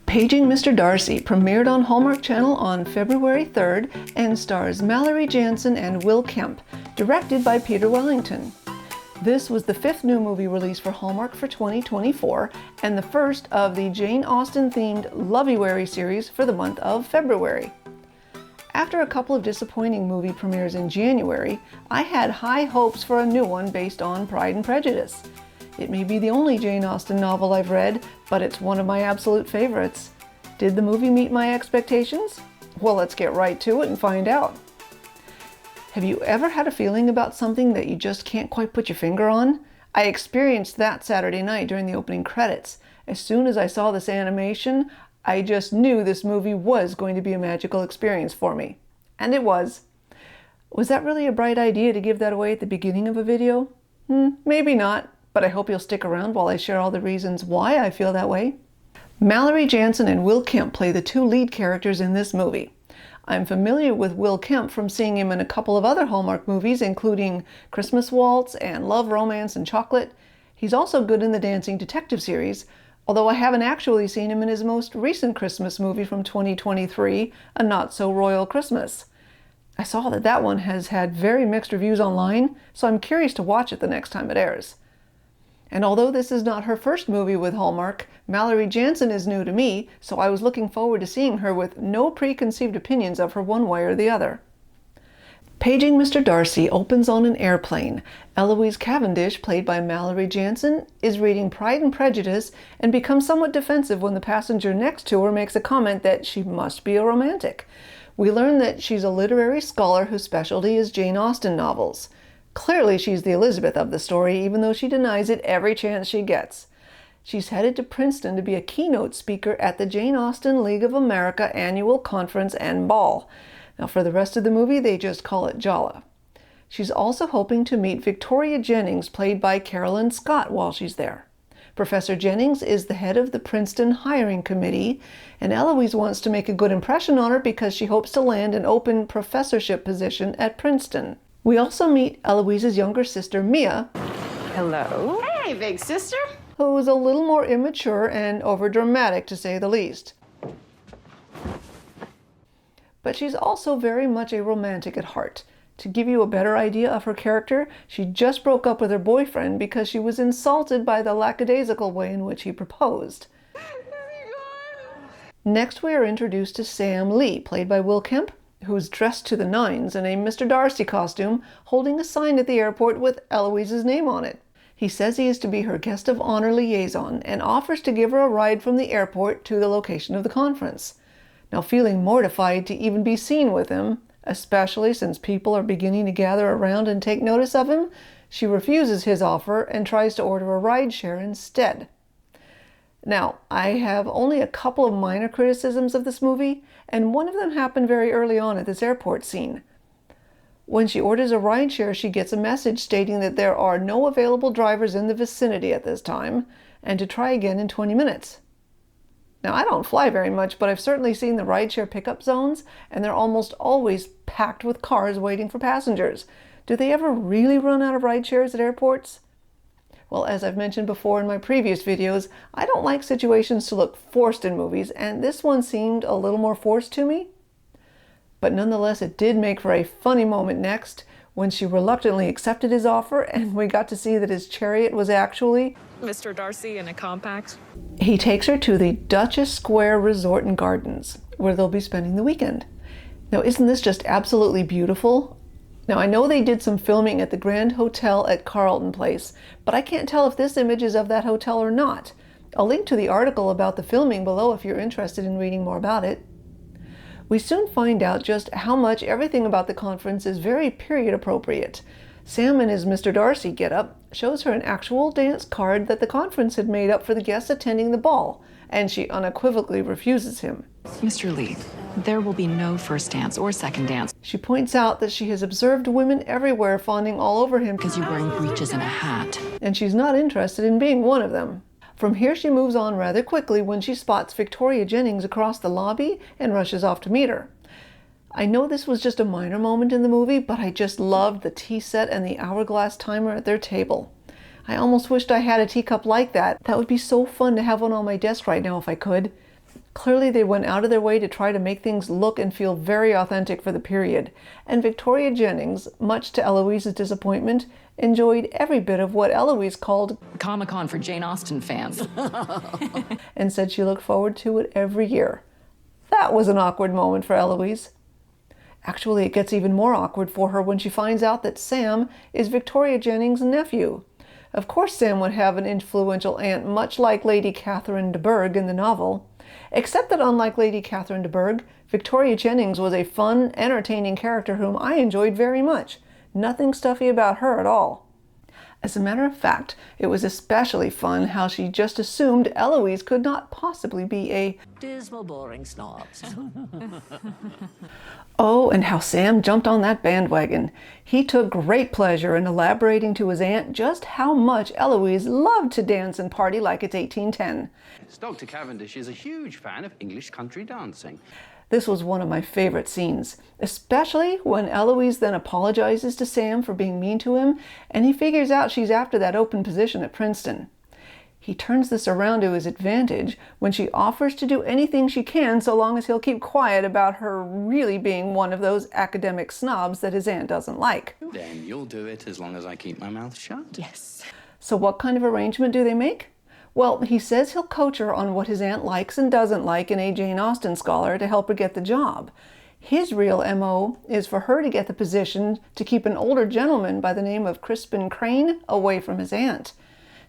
Paging Mr. Darcy premiered on Hallmark Channel on February 3rd and stars Mallory Jansen and Will Kemp, directed by Peter Wellington. This was the fifth new movie release for Hallmark for 2024 and the first of the Jane Austen-themed Loveuary series for the month of February. After a couple of disappointing movie premieres in January, I had high hopes for a new one based on Pride and Prejudice. It may be the only Jane Austen novel I've read, but it's one of my absolute favorites. Did the movie meet my expectations? Well, let's get right to it and find out. Have you ever had a feeling about something that you just can't quite put your finger on? I experienced that Saturday night during the opening credits. As soon as I saw this animation, I just knew this movie was going to be a magical experience for me. And it was. Was that really a bright idea to give that away at the beginning of a video? Maybe not. But I hope you'll stick around while I share all the reasons why I feel that way. Mallory Jansen and Will Kemp play the two lead characters in this movie. I'm familiar with Will Kemp from seeing him in a couple of other Hallmark movies, including Christmas Waltz and Love, Romance, and Chocolate. He's also good in the Dancing Detective series, although I haven't actually seen him in his most recent Christmas movie from 2023, A Not So Royal Christmas. I saw that one has had very mixed reviews online, so I'm curious to watch it the next time it airs. And although this is not her first movie with Hallmark, Mallory Jansen is new to me, so I was looking forward to seeing her with no preconceived opinions of her one way or the other. Paging Mr. Darcy opens on an airplane. Eloise Cavendish, played by Mallory Jansen, is reading Pride and Prejudice and becomes somewhat defensive when the passenger next to her makes a comment that she must be a romantic. We learn that she's a literary scholar whose specialty is Jane Austen novels. Clearly she's the Elizabeth of the story, even though she denies it every chance she gets. She's headed to Princeton to be a keynote speaker at the Jane Austen League of America annual conference and ball. Now for the rest of the movie, they just call it Jala. She's also hoping to meet Victoria Jennings, played by Carolyn Scott, while she's there. Professor Jennings is the head of the Princeton hiring committee, and Eloise wants to make a good impression on her because she hopes to land an open professorship position at Princeton. We also meet Eloise's younger sister, Mia. Hello. Hey, big sister. Who is a little more immature and overdramatic, to say the least. But she's also very much a romantic at heart. To give you a better idea of her character, she just broke up with her boyfriend because she was insulted by the lackadaisical way in which he proposed. Next, we are introduced to Sam Lee, played by Will Kemp, who's dressed to the nines in a Mr. Darcy costume, holding a sign at the airport with Eloise's name on it. He says he is to be her guest of honor liaison and offers to give her a ride from the airport to the location of the conference. Now, feeling mortified to even be seen with him, especially since people are beginning to gather around and take notice of him, she refuses his offer and tries to order a rideshare instead. Now, I have only a couple of minor criticisms of this movie, and one of them happened very early on at this airport scene. When she orders a rideshare, she gets a message stating that there are no available drivers in the vicinity at this time, and to try again in 20 minutes. Now, I don't fly very much, but I've certainly seen the rideshare pickup zones, and they're almost always packed with cars waiting for passengers. Do they ever really run out of rideshares at airports? Well, as I've mentioned before in my previous videos, I don't like situations to look forced in movies, and this one seemed a little more forced to me. But nonetheless, it did make for a funny moment next, when she reluctantly accepted his offer, and we got to see that his chariot was actually Mr. Darcy in a compact. He takes her to the Duchess Square Resort and Gardens, where they'll be spending the weekend. Now, isn't this just absolutely beautiful? Now, I know they did some filming at the Grand Hotel at Carlton Place, but I can't tell if this image is of that hotel or not. I'll link to the article about the filming below if you're interested in reading more about it. We soon find out just how much everything about the conference is very period appropriate. Sam in his Mr. Darcy getup shows her an actual dance card that the conference had made up for the guests attending the ball, and she unequivocally refuses him. Mr. Lee, there will be no first dance or second dance. She points out that she has observed women everywhere fawning all over him because you're wearing breeches and a hat. And she's not interested in being one of them. From here she moves on rather quickly when she spots Victoria Jennings across the lobby and rushes off to meet her. I know this was just a minor moment in the movie, but I just loved the tea set and the hourglass timer at their table. I almost wished I had a teacup like that. That would be so fun to have one on my desk right now if I could. Clearly, they went out of their way to try to make things look and feel very authentic for the period, and Victoria Jennings, much to Eloise's disappointment, enjoyed every bit of what Eloise called Comic-Con for Jane Austen fans. and said she looked forward to it every year. That was an awkward moment for Eloise. Actually, it gets even more awkward for her when she finds out that Sam is Victoria Jennings' nephew. Of course, Sam would have an influential aunt much like Lady Catherine de Bourgh in the novel, except that unlike Lady Catherine de Bourgh, Victoria Jennings was a fun, entertaining character whom I enjoyed very much. Nothing stuffy about her at all. As a matter of fact, it was especially fun how she just assumed Eloise could not possibly be a dismal, boring snobs. Oh, and how Sam jumped on that bandwagon. He took great pleasure in elaborating to his aunt just how much Eloise loved to dance and party like it's 1810. Dr. Cavendish is a huge fan of English country dancing. This was one of my favorite scenes, especially when Eloise then apologizes to Sam for being mean to him, and he figures out she's after that open position at Princeton. He turns this around to his advantage when she offers to do anything she can so long as he'll keep quiet about her really being one of those academic snobs that his aunt doesn't like. Then you'll do it as long as I keep my mouth shut. Yes. So what kind of arrangement do they make? Well, he says he'll coach her on what his aunt likes and doesn't like in a Jane Austen scholar to help her get the job. His real MO is for her to get the position to keep an older gentleman by the name of Crispin Crane away from his aunt.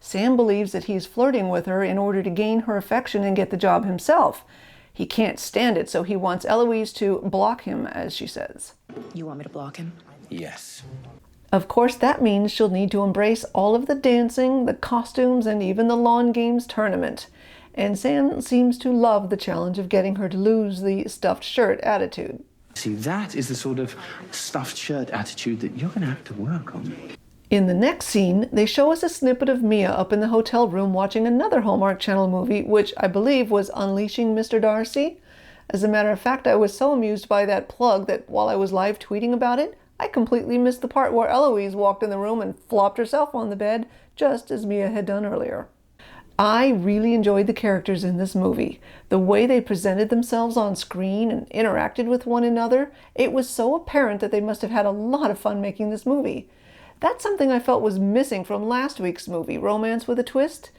Sam believes that he's flirting with her in order to gain her affection and get the job himself. He can't stand it, so he wants Eloise to block him, as she says. You want me to block him? Yes. Of course, that means she'll need to embrace all of the dancing, the costumes, and even the lawn games tournament. And Sam seems to love the challenge of getting her to lose the stuffed shirt attitude. See, that is the sort of stuffed shirt attitude that you're going to have to work on. In the next scene, they show us a snippet of Mia up in the hotel room watching another Hallmark Channel movie, which I believe was Unleashing Mr. Darcy. As a matter of fact, I was so amused by that plug that while I was live tweeting about it, I completely missed the part where Eloise walked in the room and flopped herself on the bed, just as Mia had done earlier. I really enjoyed the characters in this movie. The way they presented themselves on screen and interacted with one another, it was so apparent that they must have had a lot of fun making this movie. That's something I felt was missing from last week's movie, Romance with a Twist.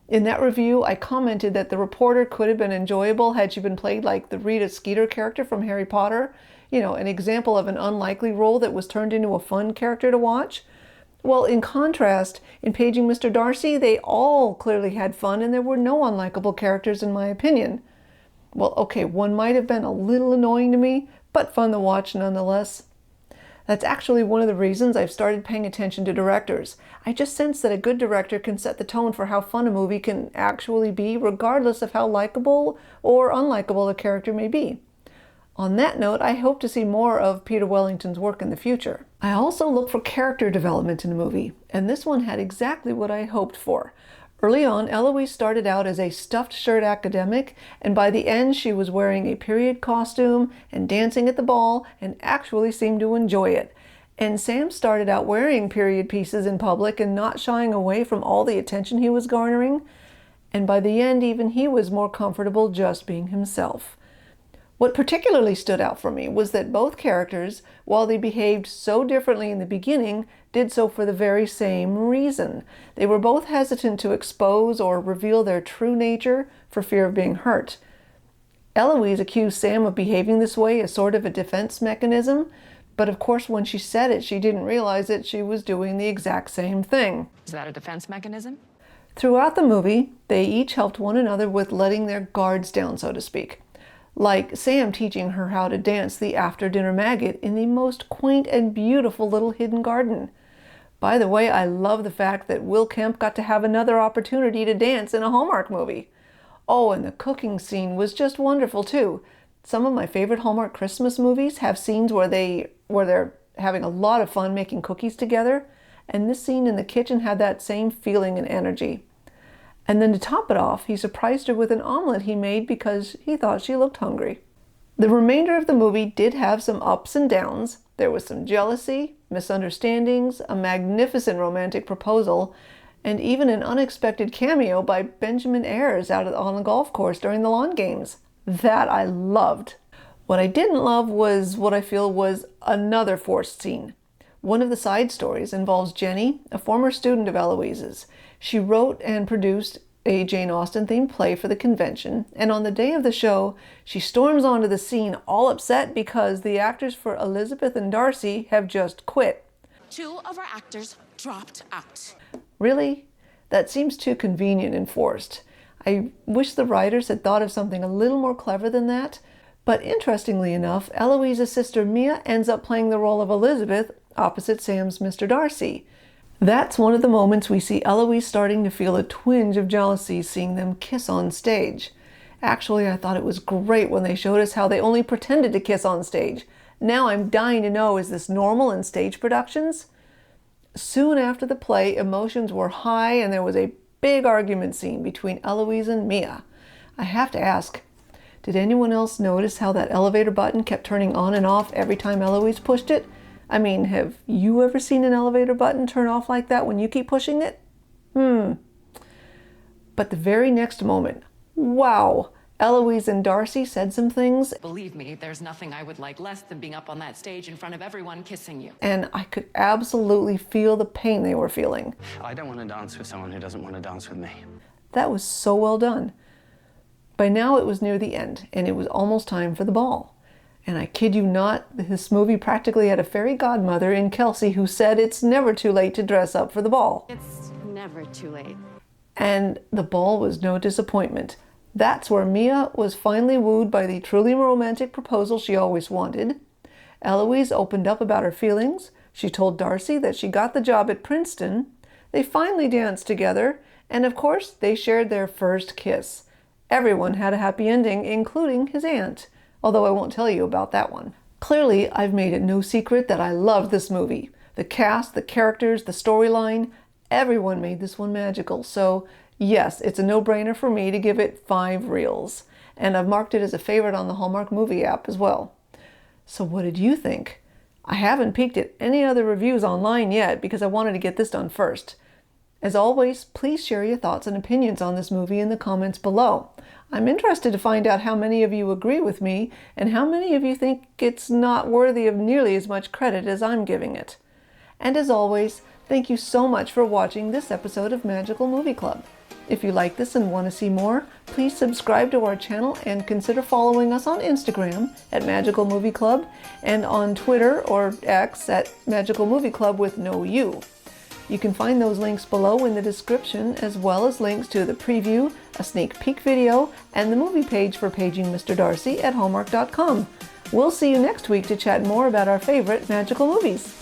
In that review, I commented that the reporter could have been enjoyable had she been played like the Rita Skeeter character from Harry Potter. You know, an example of an unlikely role that was turned into a fun character to watch. Well, in contrast, in Paging Mr. Darcy, they all clearly had fun and there were no unlikable characters in my opinion. Well, okay, one might have been a little annoying to me, but fun to watch nonetheless. That's actually one of the reasons I've started paying attention to directors. I just sense that a good director can set the tone for how fun a movie can actually be, regardless of how likable or unlikable a character may be. On that note, I hope to see more of Peter Wellington's work in the future. I also look for character development in the movie, and this one had exactly what I hoped for. Early on, Eloise started out as a stuffed shirt academic, and by the end she was wearing a period costume and dancing at the ball and actually seemed to enjoy it. And Sam started out wearing period pieces in public and not shying away from all the attention he was garnering. And by the end, even he was more comfortable just being himself. What particularly stood out for me was that both characters, while they behaved so differently in the beginning, did so for the very same reason. They were both hesitant to expose or reveal their true nature for fear of being hurt. Eloise accused Sam of behaving this way as sort of a defense mechanism, but of course when she said it, she didn't realize that she was doing the exact same thing. Is that a defense mechanism? Throughout the movie, they each helped one another with letting their guards down, so to speak. Like Sam teaching her how to dance the after-dinner maggot in the most quaint and beautiful little hidden garden. By the way, I love the fact that Will Kemp got to have another opportunity to dance in a Hallmark movie. Oh, and the cooking scene was just wonderful too. Some of my favorite Hallmark Christmas movies have scenes where they're having a lot of fun making cookies together, and this scene in the kitchen had that same feeling and energy. And then to top it off, he surprised her with an omelet he made because he thought she looked hungry. The remainder of the movie did have some ups and downs. There was some jealousy, misunderstandings, a magnificent romantic proposal, and even an unexpected cameo by Benjamin Ayres out on the golf course during the lawn games. That I loved. What I didn't love was what I feel was another forced scene. One of the side stories involves Jenny, a former student of Eloise's. She wrote and produced a Jane Austen-themed play for the convention, and on the day of the show, she storms onto the scene all upset because the actors for Elizabeth and Darcy have just quit. 2 of our actors dropped out. Really? That seems too convenient and forced. I wish the writers had thought of something a little more clever than that. But interestingly enough, Eloise's sister Mia ends up playing the role of Elizabeth opposite Sam's Mr. Darcy. That's one of the moments we see Eloise starting to feel a twinge of jealousy seeing them kiss on stage. Actually, I thought it was great when they showed us how they only pretended to kiss on stage. Now I'm dying to know, is this normal in stage productions? Soon after the play, emotions were high and there was a big argument scene between Eloise and Mia. I have to ask, did anyone else notice how that elevator button kept turning on and off every time Eloise pushed it? I mean, have you ever seen an elevator button turn off like that when you keep pushing it? But the very next moment, wow, Eloise and Darcy said some things. Believe me, there's nothing I would like less than being up on that stage in front of everyone kissing you. And I could absolutely feel the pain they were feeling. I don't want to dance with someone who doesn't want to dance with me. That was so well done. By now it was near the end, and it was almost time for the ball. And I kid you not, this movie practically had a fairy godmother in Kelsey who said it's never too late to dress up for the ball. It's never too late. And the ball was no disappointment. That's where Mia was finally wooed by the truly romantic proposal she always wanted. Eloise opened up about her feelings. She told Darcy that she got the job at Princeton. They finally danced together, and of course, they shared their first kiss. Everyone had a happy ending, including his aunt, although I won't tell you about that one. Clearly, I've made it no secret that I loved this movie. The cast, the characters, the storyline, everyone made this one magical. So yes, it's a no-brainer for me to give it 5 reels. And I've marked it as a favorite on the Hallmark movie app as well. So what did you think? I haven't peeked at any other reviews online yet because I wanted to get this done first. As always, please share your thoughts and opinions on this movie in the comments below. I'm interested to find out how many of you agree with me and how many of you think it's not worthy of nearly as much credit as I'm giving it. And as always, thank you so much for watching this episode of Magical Movie Club. If you like this and want to see more, please subscribe to our channel and consider following us on Instagram at Magical Movie Club and on Twitter or X at Magical Movie Club with no U. You can find those links below in the description, as well as links to the preview, a sneak peek video, and the movie page for Paging Mr. Darcy at Hallmark.com. We'll see you next week to chat more about our favorite magical movies.